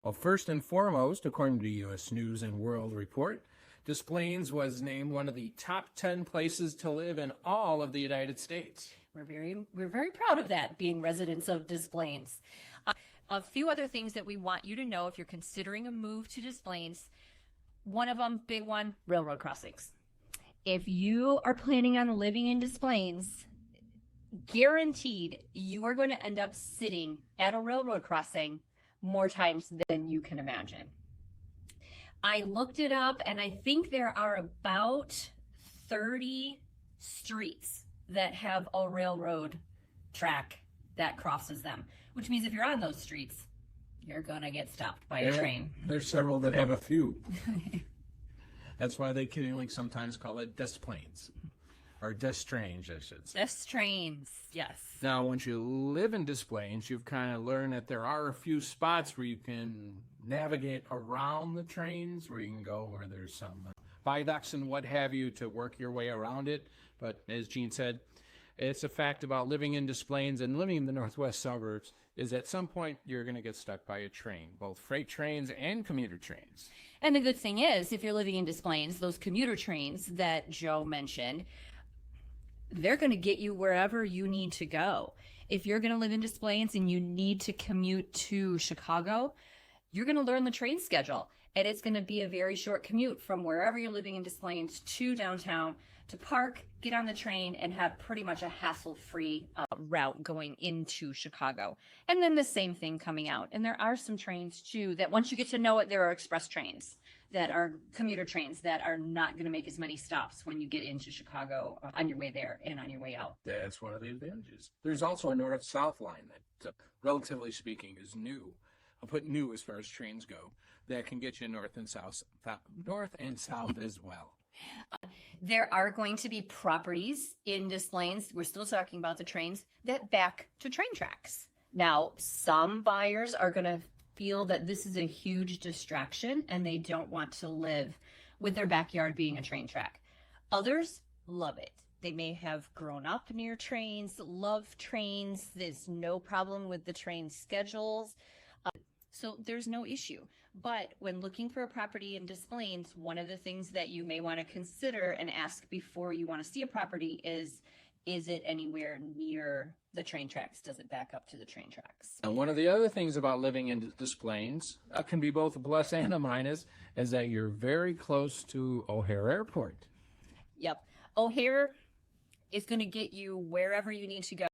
Well, first and foremost, according to U.S. News and World Report, Des Plaines was named one of the top 10 places to live in all of the United States. We're very proud of that, being residents of Des Plaines. A few other things that we want you to know if you're considering a move to Des Plaines. One of them, big one, railroad crossings. If you are planning on living in Des Plaines, guaranteed you are going to end up sitting at a railroad crossing more times than you can imagine. I looked it up, and I think there are about 30 streets that have a railroad track that crosses them, which means if you're on those streets, you're going to get stopped by a train. There's several that have a few. That's why they can sometimes call it Des Plaines. Or Des Strange, I should say. Des Trains, yes. Now, once you live in Des Plaines, you've kind of learned that there are a few spots where you can navigate around the trains, where you can go where there's some viaducts and what have you to work your way around it. But as Jean said, it's a fact about living in Des Plaines and living in the northwest suburbs is at some point you're going to get stuck by a train, both freight trains and commuter trains. And the good thing is, if you're living in Des Plaines, those commuter trains that Joe mentioned, they're going to get you wherever you need to go. If you're going to live in Des Plaines and you need to commute to Chicago, you're going to learn the train schedule. And it's going to be a very short commute from wherever you're living in Des Plaines to downtown to park, get on the train, and have pretty much a hassle-free route going into Chicago. And then the same thing coming out. And there are some trains, too, that once you get to know it, there are express trains that are commuter trains that are not going to make as many stops when you get into Chicago on your way there and on your way out. That's one of the advantages. There's also a north-south line that, relatively speaking, is new. I'll put new as far as trains go. That can get you north and south as well. There are going to be properties in Des Plaines, we're still talking about the trains, that back to train tracks. Now, some buyers are going to feel that this is a huge distraction and they don't want to live with their backyard being a train track. Others love it. They may have grown up near trains, love trains. There's no problem with the train schedules. So there's no issue. But when looking for a property in Des Plaines, one of the things that you may want to consider and ask before you want to see a property is it anywhere near the train tracks? Does it back up to the train tracks? And one of the other things about living in Des Plaines can be both a plus and a minus, is that you're very close to O'Hare Airport. Yep. O'Hare is going to get you wherever you need to go.